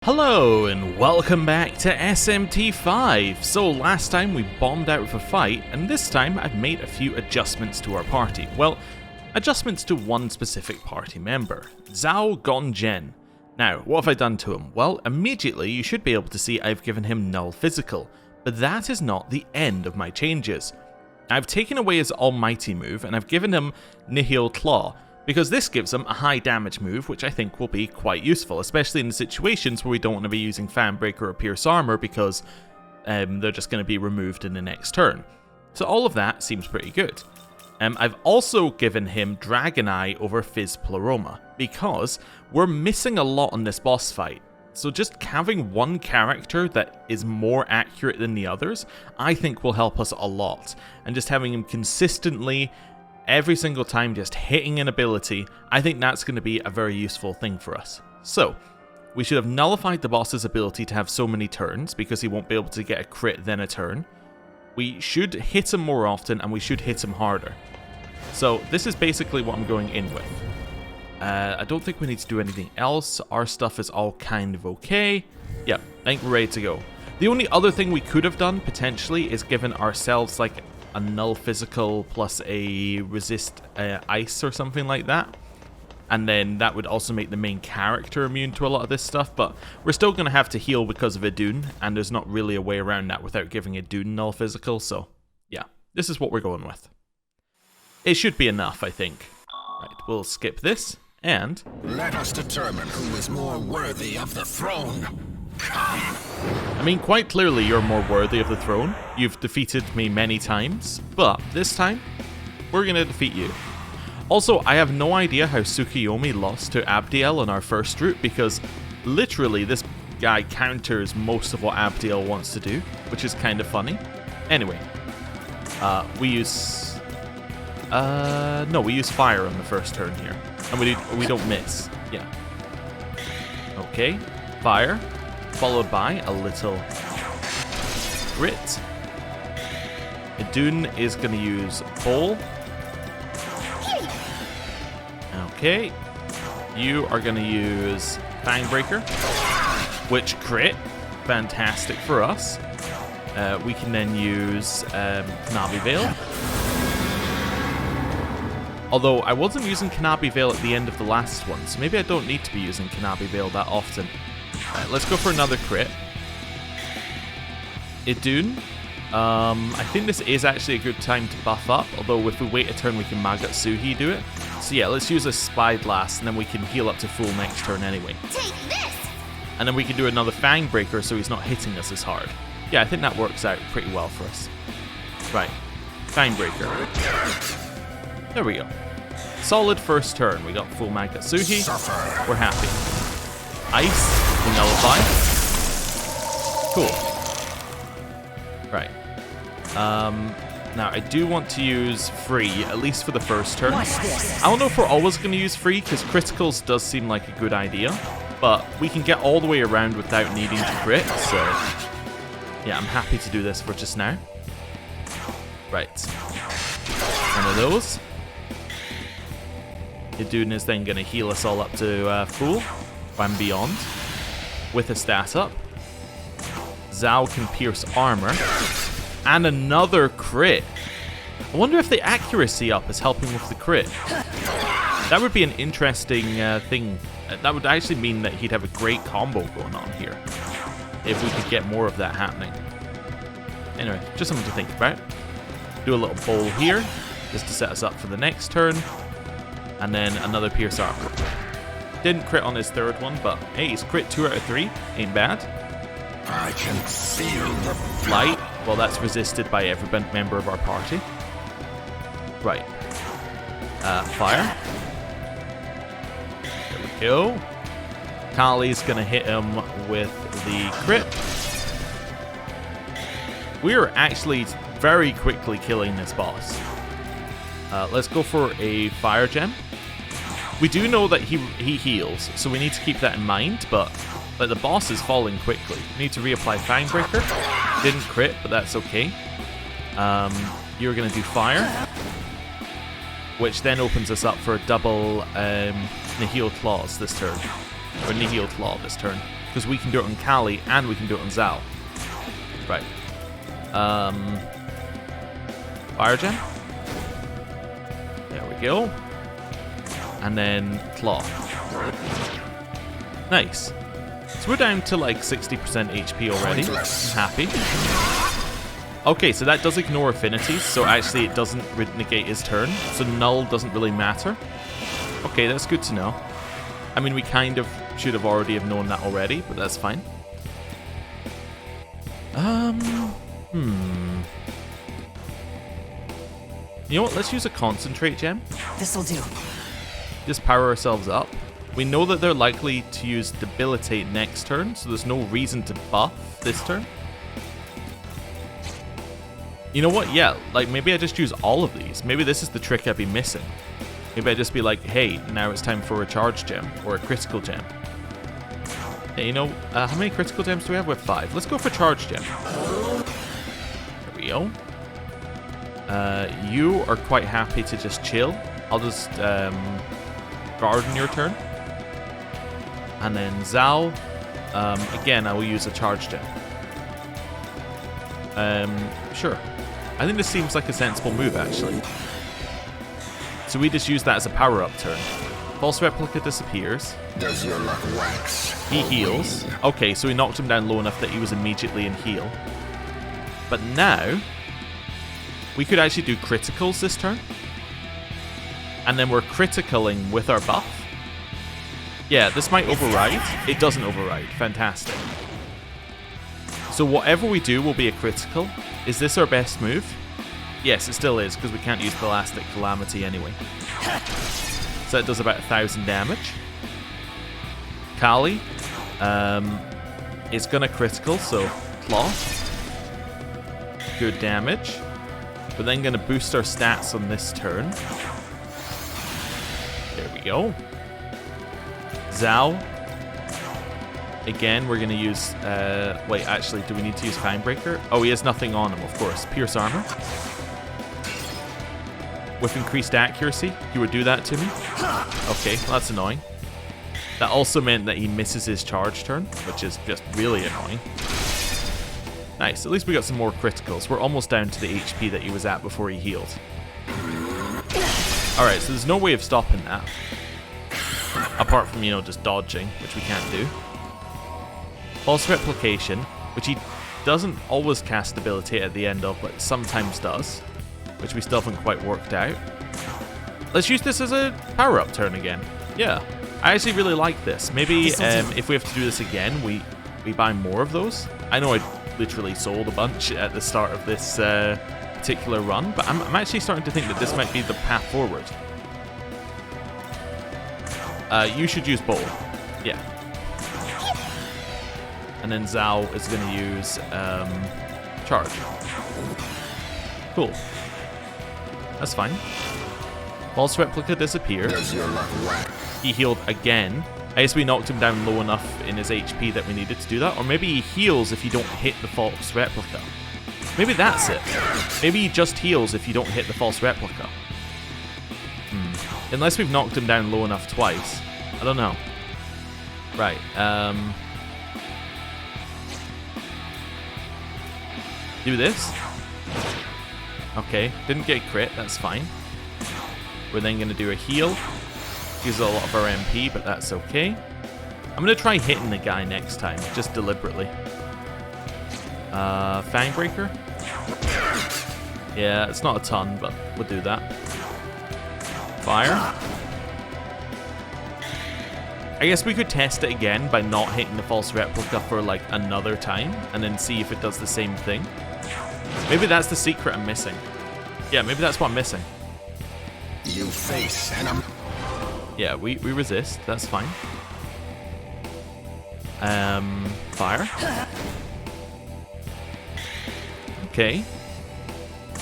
Hello and welcome back to SMT5. So last time we bombed out of a fight, and this time I've made a few adjustments to our party. Well, adjustments to one specific party member, Zhao Gongzhen. Now, what have I done to him? Well, immediately you should be able to see I've given him null physical, but that is not the end of my changes. I've taken away his almighty move and I've given him Nihil Claw, because this gives them a high damage move, which I think will be quite useful, especially in the situations where we don't want to be using Fanbreaker or Pierce Armor because they're just going to be removed in the next turn. So all of that seems pretty good. I've also given him Dragon Eye over Fizz Pleroma, because we're missing a lot on this boss fight. So just having one character that is more accurate than the others, I think will help us a lot. And just having him consistently every single time just hitting an ability, I think that's going to be a very useful thing for us. So, we should have nullified the boss's ability to have so many turns, because he won't be able to get a crit then a turn. We should hit him more often, and we should hit him harder. So, this is basically what I'm going in with. I don't think we need to do anything else. Our stuff is all kind of okay. Yeah, I think we're ready to go. The only other thing we could have done, potentially, is given ourselves, like, a null physical plus a resist ice or something like that, and then that would also make the main character immune to a lot of this stuff, but we're still going to have to heal because of Idun, and there's not really a way around that without giving Idun null physical, so yeah, this is what we're going with. It should be enough, I think. Right, we'll skip this, and let us determine who is more worthy of the throne. Come. I mean, quite clearly you're more worthy of the throne. You've defeated me many times, but this time, we're gonna defeat you. Also, I have no idea how Tsukiyomi lost to Abdiel on our first route, because literally this guy counters most of what Abdiel wants to do, which is kind of funny. Anyway, we use fire on the first turn here, and we don't miss. Yeah. Okay, fire. Followed by a little crit. Idun is going to use Bowl. Okay. You are going to use Fangbreaker, which crit. Fantastic for us. We can then use Kanabi Veil. Although I wasn't using Kanabi Veil at the end of the last one, so maybe I don't need to be using Kanabi Veil that often. Alright, let's go for another crit. Idun. I think this is actually a good time to buff up, although if we wait a turn we can Magatsuhi do it. So yeah, let's use a Spy Blast, and then we can heal up to full next turn anyway. Take this! And then we can do another Fangbreaker so he's not hitting us as hard. Yeah, I think that works out pretty well for us. Right, Fangbreaker. There we go. Solid first turn. We got full Magatsuhi. We're happy. Ice. We nullify. Cool. Right. Now, I do want to use free, at least for the first turn. I don't know if we're always going to use free, because criticals does seem like a good idea, but we can get all the way around without needing to crit, so yeah, I'm happy to do this for just now. Right. One of those. Idun is then going to heal us all up to full and beyond. With a stat up. Zhao can pierce armor. And another crit. I wonder if the accuracy up is helping with the crit. That would be an interesting thing. That would actually mean that he'd have a great combo going on here, if we could get more of that happening. Anyway, just something to think about. Do a little bowl here, just to set us up for the next turn. And then another pierce armor. Didn't crit on his third one, but hey, he's crit 2 out of 3. Ain't bad. I can feel the Light. Well, that's resisted by every member of our party. Right. Fire. There we go. Kali's gonna hit him with the crit. We're actually very quickly killing this boss. Let's go for a fire gem. We do know that he heals, so we need to keep that in mind, but the boss is falling quickly. We need to reapply Fangbreaker. Didn't crit, but that's okay. You're going to do fire, which then opens us up for a double Nihil Claws this turn. Or Nihil Claw this turn. Because we can do it on Kali and we can do it on Zal. Right. Fire Gem. There we go. And then Claw. Nice. So we're down to like 60% HP already. I'm happy. Okay, so that does ignore affinities, so actually it doesn't negate his turn, so null doesn't really matter. Okay, that's good to know. I mean, we kind of should have already have known that already, but that's fine. You know what, let's use a concentrate gem. This'll do. Just power ourselves up. We know that they're likely to use debilitate next turn, so there's no reason to buff this turn. You know what? Yeah, like maybe I just use all of these. Maybe this is the trick I'd be missing. Maybe I just be like, hey, now it's time for a charge gem or a critical gem. Yeah, you know, how many critical gems do we have? We have 5. Let's go for charge gem. There we go. You are quite happy to just chill. I'll just garden your turn. And then Zal, again, I will use a charge gem. Sure. I think this seems like a sensible move, actually. So we just use that as a power-up turn. False Replica disappears. Does your luck wax? He heals. Okay, so we knocked him down low enough that he was immediately in heal. But now, we could actually do criticals this turn. And then we're criticaling with our buff. Yeah, this might override. It doesn't override. Fantastic. So whatever we do will be a critical. Is this our best move? Yes, it still is, because we can't use Elastic Calamity anyway. So that does about 1,000 damage. Kali is going to critical, so Claw. Good damage. We're then going to boost our stats on this turn. There we go. Zal. Again, we're going to use... wait, actually, do we need to use Fangbreaker? Oh, he has nothing on him, of course. Pierce Armor. With increased accuracy, you would do that to me? Okay, well, that's annoying. That also meant that he misses his charge turn, which is just really annoying. Nice, at least we got some more criticals. We're almost down to the HP that he was at before he healed. Alright, so there's no way of stopping that. Apart from, you know, just dodging, which we can't do. False Replication, which he doesn't always cast Debilitate at the end of, but sometimes does, which we still haven't quite worked out. Let's use this as a power-up turn again. Yeah, I actually really like this. Maybe if we have to do this again, we buy more of those. I know I literally sold a bunch at the start of this particular run, but I'm actually starting to think that this might be the path forward. You should use Bowl. Yeah. And then Zal is going to use Charge. Cool. That's fine. False Replica disappears. He healed again. I guess we knocked him down low enough in his HP that we needed to do that. Or maybe he heals if you don't hit the False Replica. Maybe that's it. Maybe he just heals if you don't hit the False Replica. Unless we've knocked him down low enough twice. I don't know. Right. Do this. Okay, didn't get crit, that's fine. We're then going to do a heal. Use a lot of our MP, but that's okay. I'm going to try hitting the guy next time, just deliberately. Fangbreaker? Yeah, it's not a ton, but we'll do that. Fire. I guess we could test it again by not hitting the False Replica for like another time, and then see if it does the same thing. Maybe that's the secret I'm missing. Yeah, maybe that's what I'm missing. You face enemy. Yeah, we resist. That's fine. Fire. Okay.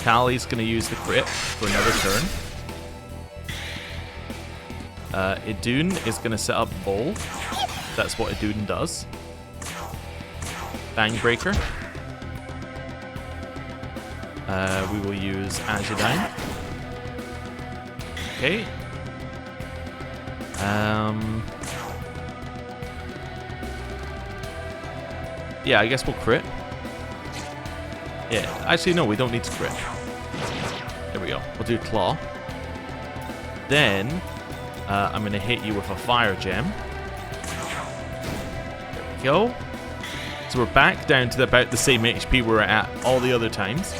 Kali's gonna use the crit for another turn. Idun is gonna set up Bowl. That's what Idun does. Fangbreaker. We will use Azudine. Okay. Yeah, I guess we'll crit. Yeah, actually no, we don't need to crit. There we go. We'll do claw. Then, I'm going to hit you with a fire gem. There we go. So we're back down to about the same HP we were at all the other times.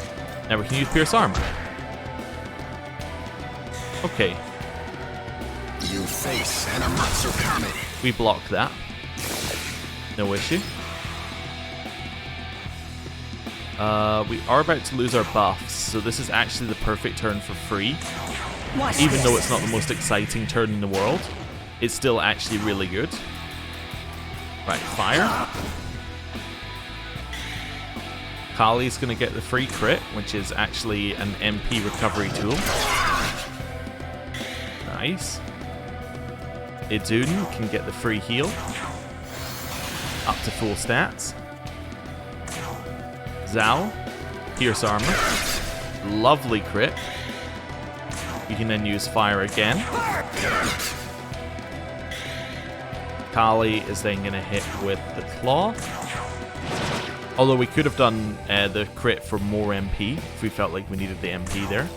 Now we can use Pierce Armor. Okay. You face an Amatsu Kami. We block that. No issue. We are about to lose our buffs, so this is actually the perfect turn for free. Even though it's not the most exciting turn in the world, it's still actually really good. Right, fire. Kali's going to get the free crit, which is actually an MP recovery tool. Nice. Idun can get the free heal. Up to full stats. Zhao, Pierce Armor. Lovely crit. You can then use fire again. Kali is then going to hit with the claw. Although we could have done the crit for more MP if we felt like we needed the MP there.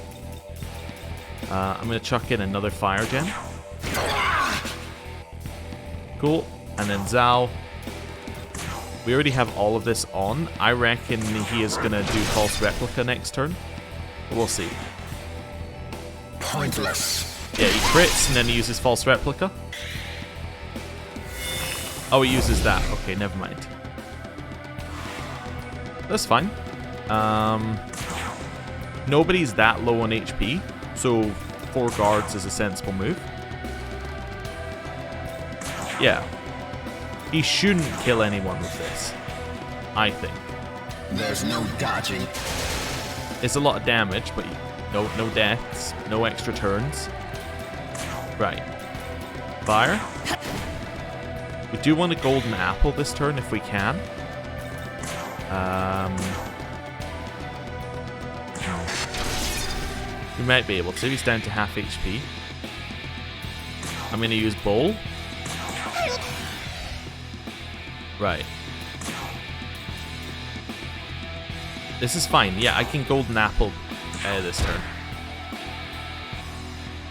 I'm going to chuck in another fire gem. Cool. And then Zhao. We already have all of this on. I reckon he is going to do False Replica next turn. But we'll see. Pointless. Yeah, he crits and then he uses False Replica. Oh, he uses that. Okay, never mind. That's fine. Nobody's that low on HP, so 4 guards is a sensible move. Yeah. He shouldn't kill anyone with this, I think. There's no dodging. It's a lot of damage, but no deaths, no extra turns. Right. Fire. We do want a golden apple this turn if we can. We might be able to. He's down to half HP. I'm going to use bowl. Right. This is fine. Yeah, I can golden apple this turn.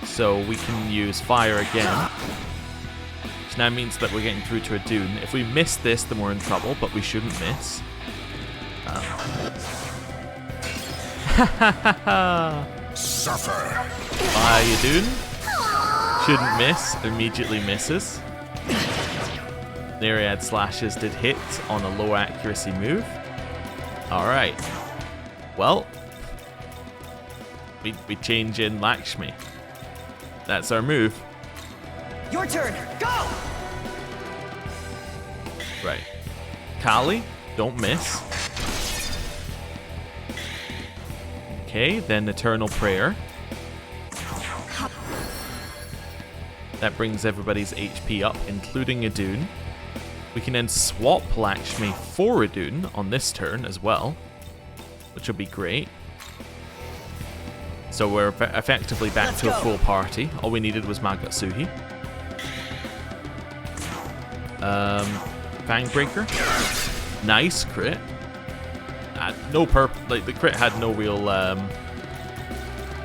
So we can use fire again. Which now means that we're getting through to a Dune. If we miss this, then we're in trouble, but we shouldn't miss. Suffer. Bye, you Dune. Shouldn't miss. Immediately misses. Myriad Slashes did hit on a low accuracy move. Alright. Well, we change in Lakshmi. That's our move. Your turn. Go! Right. Kali, don't miss. Okay, then Eternal Prayer. That brings everybody's HP up, including Idun. We can then swap Lakshmi for Idun on this turn as well, which will be great. So we're effectively back to a full party. All we needed was Magatsuhi. Fangbreaker. Nice crit. No like the crit had no real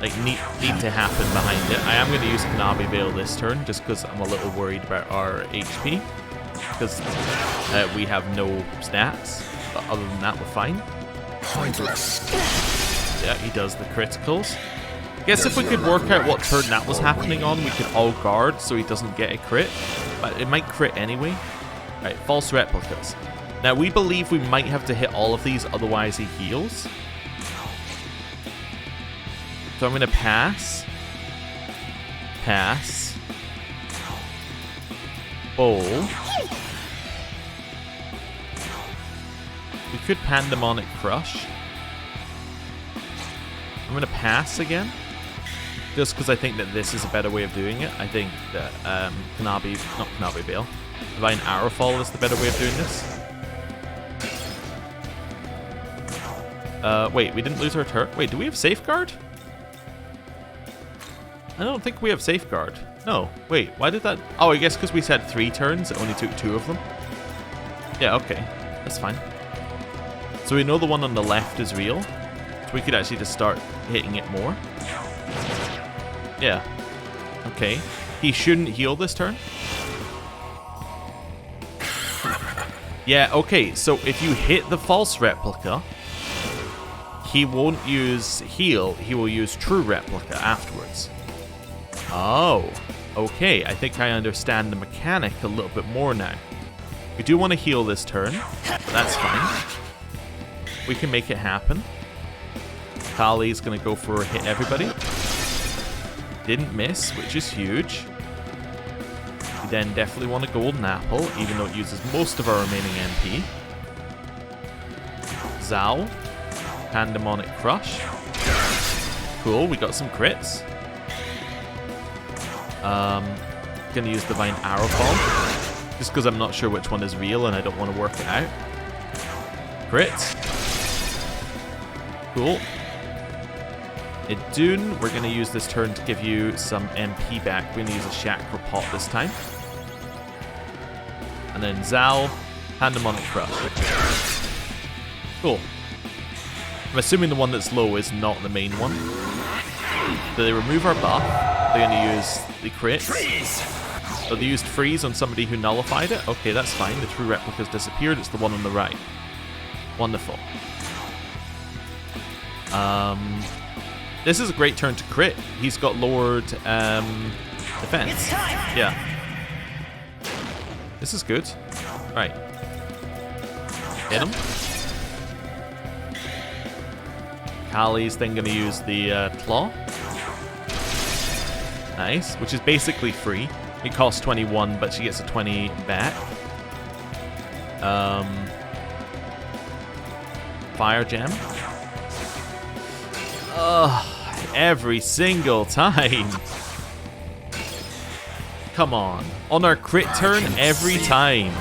need to happen behind it. I am going to use Kanabi Veil this turn just because I'm a little worried about our HP. Because we have no stats, but other than that, we're fine. Pointless. Yeah, he does the criticals. Guess if we could work out what turn that was happening on, we could all guard so he doesn't get a crit. But it might crit anyway. Right, false replicas. Now, we believe we might have to hit all of these, otherwise he heals. So I'm going to pass. Pass. Bowl. We could Pandemonic Crush. I'm going to pass again. Just because I think that this is a better way of doing it. I think that not Kanabi Veil. Divine Arrowfall is the better way of doing this. Wait, we didn't lose our turn. Wait, do we have Safeguard? I don't think we have Safeguard. No, wait, why did that... Oh, I guess because we said 3 turns, it only took 2 of them. Yeah, okay. That's fine. So we know the one on the left is real. So we could actually just start hitting it more. Yeah. Okay. He shouldn't heal this turn. Yeah, okay. So if you hit the false replica, he won't use heal. He will use true replica afterwards. Oh. Okay. I think I understand the mechanic a little bit more now. We do want to heal this turn. But that's fine. We can make it happen. Kali's going to go for hit everybody. Didn't miss, which is huge. We then definitely want a golden apple, even though it uses most of our remaining MP. Zao. Pandemonic Crush. Cool, we got some crits. Gonna use Divine Arrow Fall. Just because I'm not sure which one is real and I don't want to work it out. Crits. Cool. Idun, we're going to use this turn to give you some MP back. We're going to use a Chakra Pot this time. And then Zao, Pandemonic Crush. Cool. I'm assuming the one that's low is not the main one. So they remove our buff. They're going to use the crits. So they used freeze on somebody who nullified it. Okay, that's fine. The true replica's disappeared. It's the one on the right. Wonderful. This is a great turn to crit. He's got lowered defense. Yeah. This is good. Right. Hit him. Kali's then going to use the claw. Nice. Which is basically free. It costs 21, but she gets a 20 back. Fire Gem. Ugh, every single time. Come on. On our crit turn, every time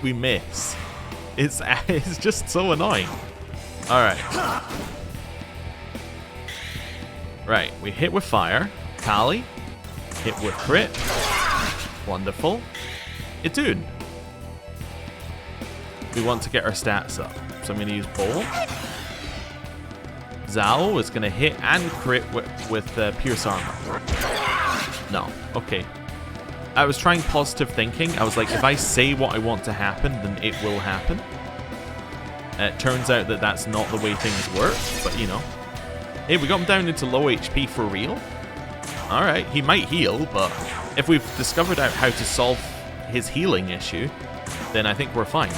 we miss. It's just so annoying. Alright. Right, we hit with fire. Kali. Hit with crit. Wonderful. Idun. We want to get our stats up. So I'm going to use Bowl. Zao is going to hit and crit with Pierce Armor. No. Okay. I was trying positive thinking. I was like, if I say what I want to happen, then it will happen. It turns out that that's not the way things work, but you know. Hey, we got him down into low HP for real. Alright, he might heal, but if we've discovered out how to solve his healing issue, then I think we're fine.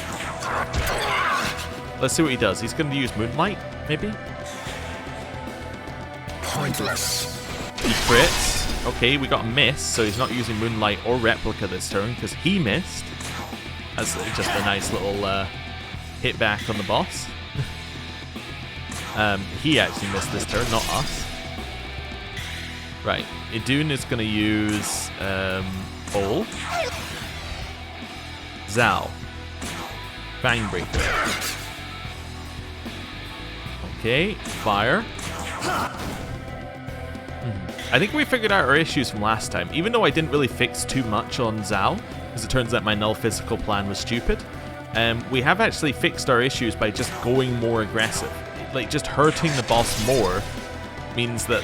Let's see what he does. He's going to use Moonlight, maybe? Pointless. He crits. Okay, we got a miss, so he's not using Moonlight or Replica this turn because he missed. That's just a nice little hit back on the boss. He actually missed this turn, not us. Right, Idun is going to use Bowl. Zao. Fangbreaker. Okay, fire. I think we figured out our issues from last time, even though I didn't really fix too much on Zao, because it turns out my null physical plan was stupid. We have actually fixed our issues by just going more aggressive. Like, just hurting the boss more means that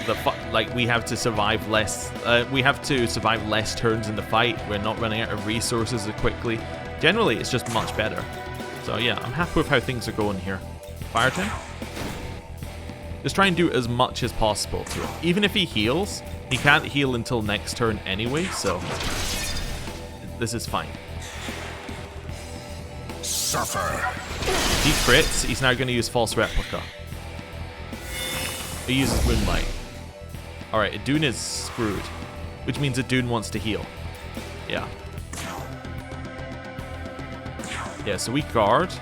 we have to survive less. We have to survive less turns in the fight. We're not running out of resources as quickly. Generally, it's just much better. So yeah, I'm happy with how things are going here. Fire Gem. Just try and do as much as possible to him. Even if he heals, he can't heal until next turn anyway, so this is fine. Suffer. He crits, he's now going to use False Replica. He uses Moonlight. Alright, Idun is screwed, which means Idun wants to heal. Yeah. Yeah, so we guard.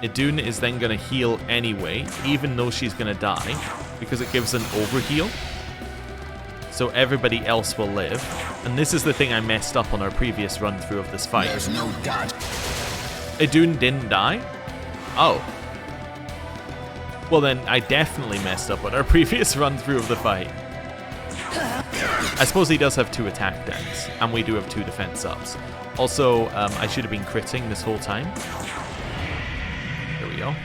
Idun is then going to heal anyway, even though she's going to die, because it gives an overheal. So everybody else will live. And this is the thing I messed up on our previous run through of this fight. There's no God. Idun didn't die? Oh. Well then, I definitely messed up on our previous run through of the fight. I suppose he does have 2 attack downs, and we do have 2 defense ups. Also, I should have been critting this whole time. There we go.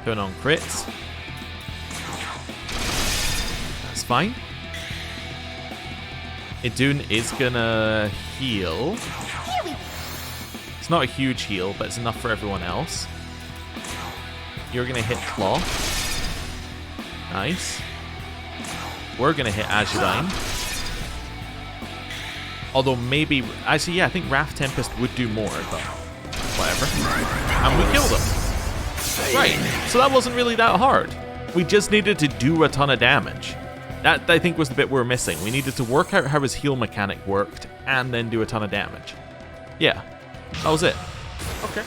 Turn on crits. That's fine. Idun is gonna heal. It's not a huge heal, but it's enough for everyone else. You're gonna hit Claw. Nice. We're gonna hit Azurine. Although maybe... Actually, yeah, I think Wrath Tempest would do more, but... Whatever. And we killed him. Right, so that wasn't really that hard. We just needed to do a ton of damage. That, I think, was the bit we were missing. We needed to work out how his heal mechanic worked, and then do a ton of damage. Yeah, that was it. Okay.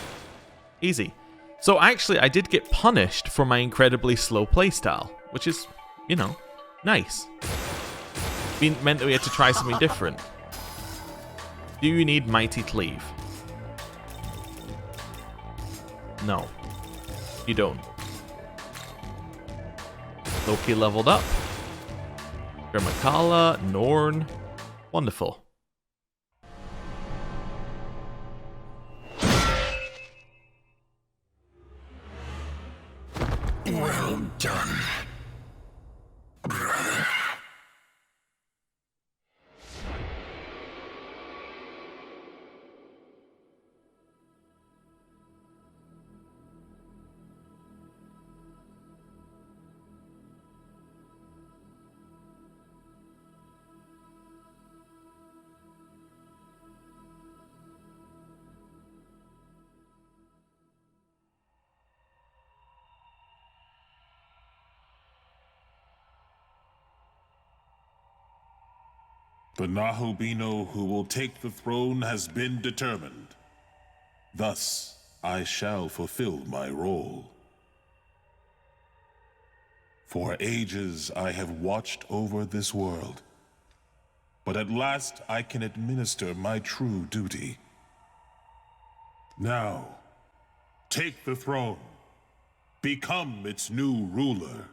Easy. So actually, I did get punished for my incredibly slow playstyle, which is, you know, nice. Meant that we had to try something different. Do you need Mighty Cleave? No. You don't. Loki leveled up. Grimmakala, Norn. Wonderful. Well done, brother. The Nahobino who will take the throne has been determined. Thus, I shall fulfill my role. For ages I have watched over this world, but at last I can administer my true duty. Now, take the throne. Become its new ruler.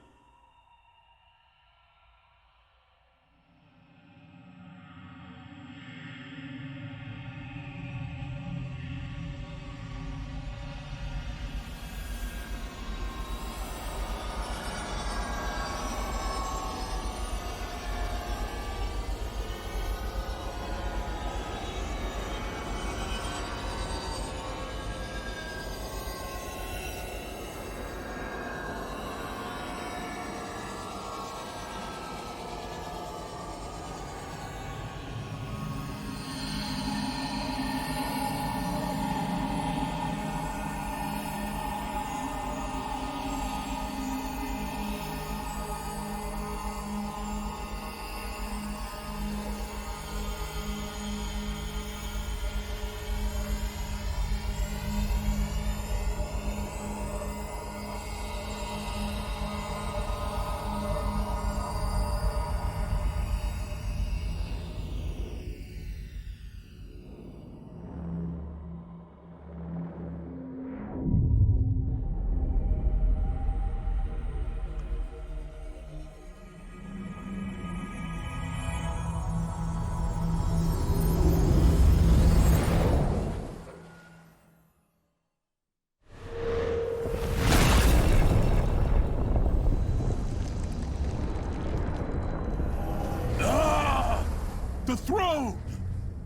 The throne!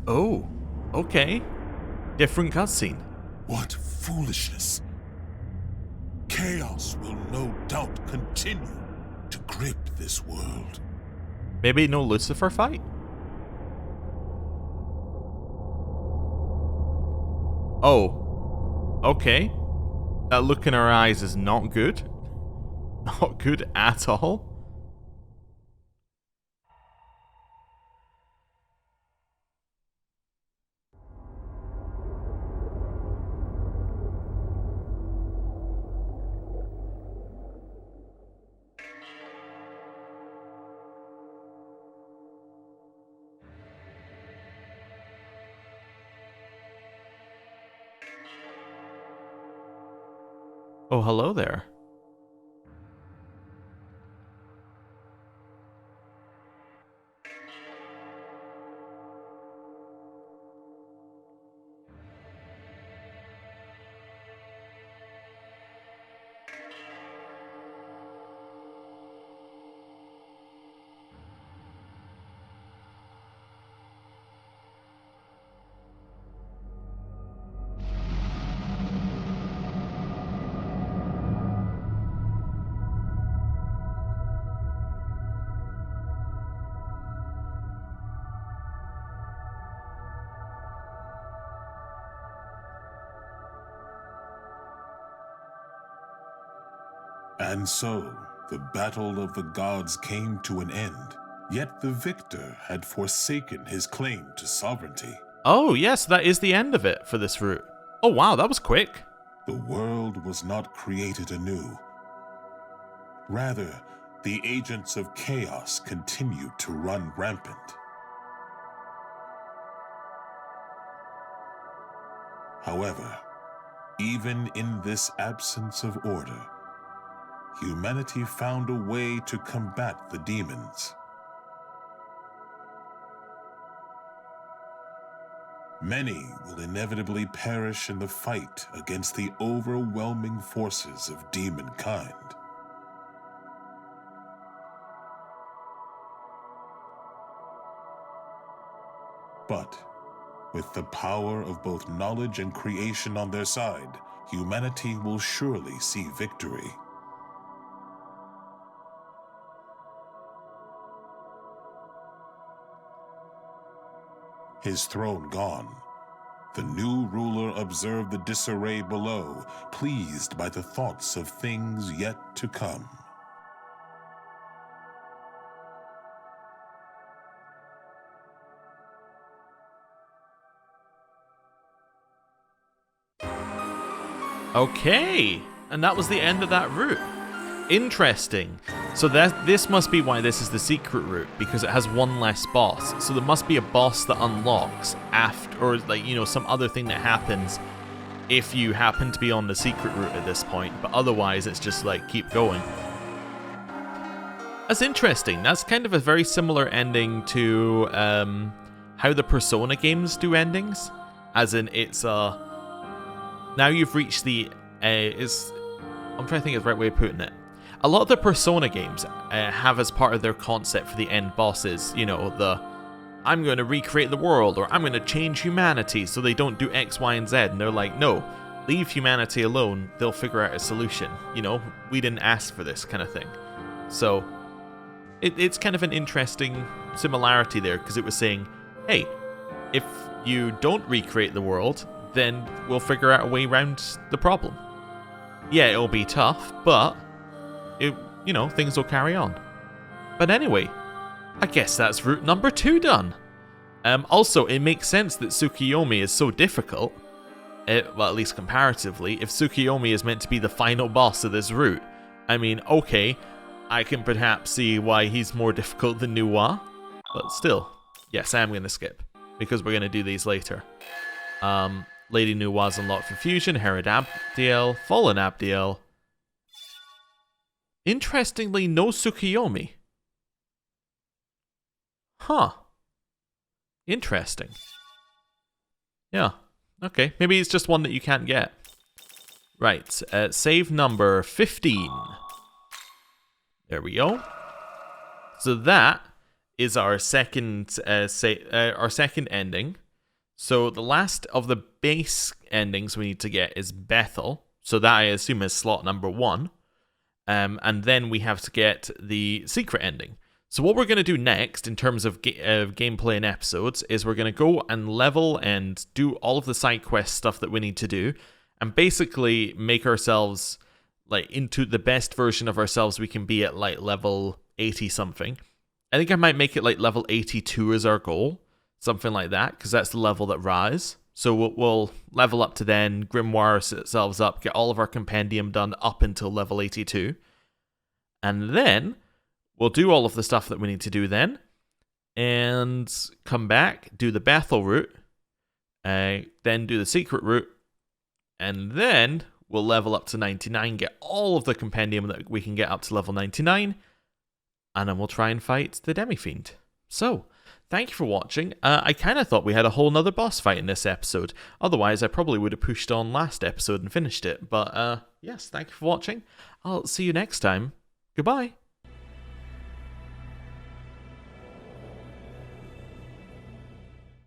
Oh, okay. Different cutscene. What foolishness. Chaos will no doubt continue to grip this world. Maybe no Lucifer fight? Oh. Okay. That look in her eyes is not good. Not good at all. Oh, hello there. And so, the battle of the gods came to an end, yet the victor had forsaken his claim to sovereignty. Oh, yes, that is the end of it for this route. Oh, wow, that was quick. The world was not created anew. Rather, the agents of chaos continued to run rampant. However, even in this absence of order, humanity found a way to combat the demons. Many will inevitably perish in the fight against the overwhelming forces of demonkind. But with the power of both knowledge and creation on their side, humanity will surely see victory. His throne gone, the new ruler observed the disarray below, pleased by the thoughts of things yet to come. Okay, and that was the end of that route. Interesting. So this must be why this is the secret route, because it has one less boss. So there must be a boss that unlocks after, or like, you know, some other thing that happens if you happen to be on the secret route at this point, but otherwise it's just like keep going. That's interesting. That's kind of a very similar ending to how the Persona games do endings, as in it's now you've reached the I'm trying to think of the right way of putting it. A lot of the Persona games have as part of their concept for the end bosses, you know, I'm going to recreate the world, or I'm going to change humanity so they don't do X, Y, and Z. And they're like, no, leave humanity alone. They'll figure out a solution. You know, we didn't ask for this kind of thing. So it's kind of an interesting similarity there, because it was saying, hey, if you don't recreate the world, then we'll figure out a way around the problem. Yeah, it'll be tough, but you know, things will carry on. But anyway, I guess that's route number 2 done. Also, it makes sense that Tsukiyomi is so difficult, well, at least comparatively, if Tsukiyomi is meant to be the final boss of this route. I mean, okay, I can perhaps see why he's more difficult than Nuwa, but still, yes, I am going to skip, because we're going to do these later. Lady Nuwa's unlocked for fusion, Herod Abdiel, Fallen Abdiel. Interestingly, no Tsukiyomi. Huh. Interesting. Yeah. Okay. Maybe it's just one that you can't get. Right. Save number 15. There we go. So that is our second ending. So the last of the base endings we need to get is Bethel. So that I assume is slot number 1. And then we have to get the secret ending. So what we're going to do next in terms of gameplay and episodes is we're going to go and level and do all of the side quest stuff that we need to do, and basically make ourselves like into the best version of ourselves we can be at like level 80 something. I think I might make it like level 82 as our goal, something like that, because that's the level that Rise. So we'll level up to then, grimoire ourselves up, get all of our compendium done up until level 82. And then we'll do all of the stuff that we need to do then, and come back, do the Bethel route, then do the secret route, and then we'll level up to 99, get all of the compendium that we can get up to level 99, and then we'll try and fight the Demi-Fiend. So, thank you for watching. I kind of thought we had a whole nother boss fight in this episode. Otherwise, I probably would have pushed on last episode and finished it. But yes, thank you for watching. I'll see you next time. Goodbye.